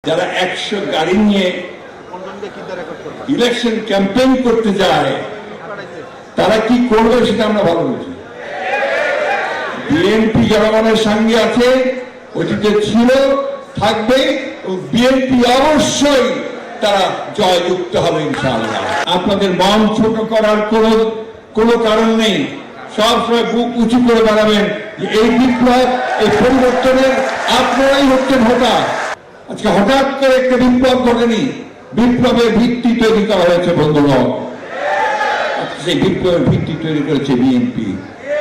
যারা 100 গাড়ি নিয়ে ইলেকশন ক্যাম্পেইন করতে যায় তারা কি করবে সেটা আমরা ভালো বুঝি। বিএনপি জনগণের সঙ্গে আছে, অতীতে ছিল, থাকবে। বিএনপি অবশ্যই তারা জয়যুক্ত হবে ইনশাআল্লাহ। আপনাদের মন ছোট করার কোনো কারণ নেই। সবসময় বুক উঁচু করে দাঁড়াবেন যে এই বিপ্লব, এই পরিবর্তনের আপনারাই হচ্ছেন হোতা। আজকে হঠাৎ করে একটা বিপ্লব ঘটেনি, বিপ্লবের ভিত্তি তৈরি করা হয়েছে বন্ধুগণ। সেই বিপ্লবের ভিত্তি তৈরি করেছে বিএনপি।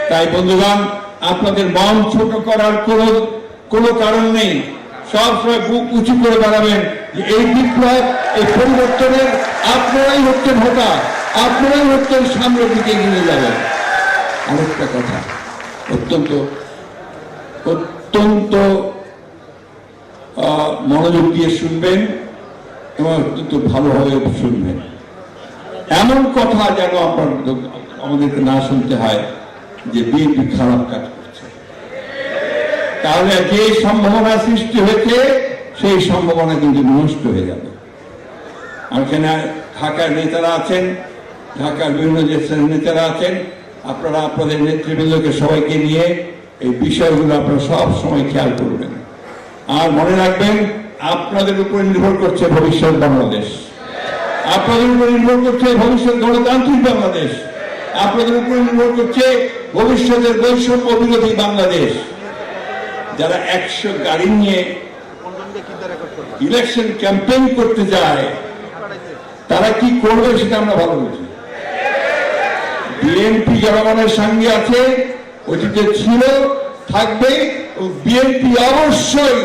তাই বন্ধুগণ, আপনাদের মন ছোট করার কোনো কারণ নেই। সবসময় বুক উঁচু করে দাঁড়াবেন যে এই বিপ্লব, এই পরিবর্তনের আপনারাই হচ্ছেন হোতা, আপনারাই হচ্ছেন সামনের দিকে এগিয়ে যাবেন। আরেকটা কথা অত্যন্ত অত্যন্ত মনোযোগ দিয়ে শুনবেন এবং অত্যন্ত ভালোভাবে শুনবেন। এমন কথা যেন আমাদেরকে না শুনতে হয় যে বিএনপি খারাপ কাজ করছে, তাহলে যে সম্ভাবনা সৃষ্টি হয়েছে সেই সম্ভাবনা কিন্তু নষ্ট হয়ে যাবে। এখানে ঢাকার নেতারা আছেন, ঢাকার বিভিন্ন দেশের নেতারা আছেন, আপনারা আপনাদের নেতৃবৃন্দকে সবাইকে নিয়ে এই বিষয়গুলো আপনারা সব সময় খেয়াল করবেন। আর মনে রাখবেন, আপনাদের উপর নির্ভর করছে ভবিষ্যৎ বাংলাদেশ, আপনাদের উপর নির্ভর করছে ভবিষ্যৎ গণতান্ত্রিক বাংলাদেশ, আপনাদের উপর নির্ভর করছে ভবিষ্যতের বৈষম্য বিরোধী বাংলাদেশ। যারা 100 গাড়ি নিয়ে ইলেকশন ক্যাম্পেইন করতে যায় তারা কি করবে সেটা আমরা ভালো বুঝি। বিএনপি জনগণের সঙ্গে আছে, অতীতে ছিল, থাকবে। বিএনপি অবশ্যই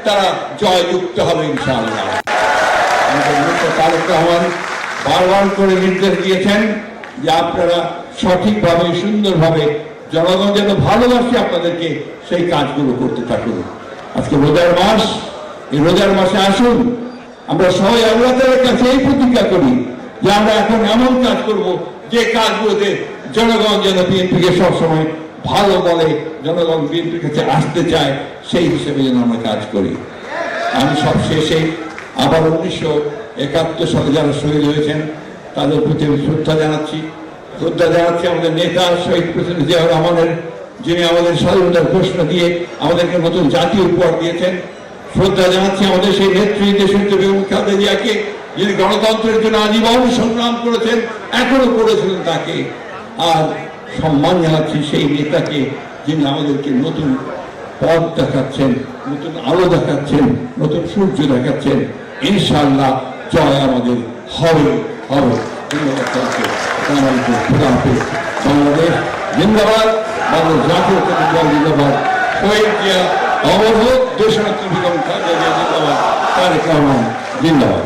তারা জয়যুক্ত হবে ইনশাআল্লাহ। তারেক রহমান বারবার করে নির্দেশ দিয়েছেন যে আপনারা সঠিকভাবে, সুন্দরভাবে, জনগণ যেন ভালোবাসে আপনাদেরকে, সেই কাজগুলো করতে থাকুন। আজকে রোজার মাস, এই রোজার মাসে আসুন আমরা সবাই আল্লাহ তাআলার কাছে এই প্রতিজ্ঞা করি যে আমরা এখন এমন কাজ করব যে কাজগুলোতে জনগণ যেন বিএনপিকে সবসময় ভালো বলে, জনগণ বিএনপির কাছে আসতে চায়, সেই হিসেবে যেন আমরা কাজ করি। আমি সব শেষে আবার 1971 সালে যারা শহীদ হয়েছেন তাদের প্রতি আমি শ্রদ্ধা জানাচ্ছি আমাদের নেতা শহীদ প্রেসিডেন্ট জিয়াউর রহমানের, যিনি আমাদের স্বাধীনতার ঘোষণা দিয়ে আমাদেরকে নতুন জাতীয় উপহার দিয়েছেন। শ্রদ্ধা জানাচ্ছি আমাদের সেই নেত্রী দেশনেত্রী বেগম খালেদা জিয়াকে, যিনি গণতন্ত্রের জন্য আজীবন সংগ্রাম করেছেন, এখনো করেছিলেন তাকে। আর সম্মান জানাচ্ছি সেই নেতাকে, যিনি আমাদেরকে নতুন পথ দেখাচ্ছেন, নতুন আলো দেখাচ্ছেন, নতুন সূর্য দেখাচ্ছেন। ইনশাআল্লাহ জয় আমাদের হবে হবে। বাংলাদেশ জিন্দাবাদ, বাংলাদেশ জাতীয় জিন্দাবাদ, শহীদ জিয়া অমর হোক, দেশনেত্রী বেগম খালেদা জিয়া জিন্দাবাদ, তারেক রহমান জিন্দাবাদ।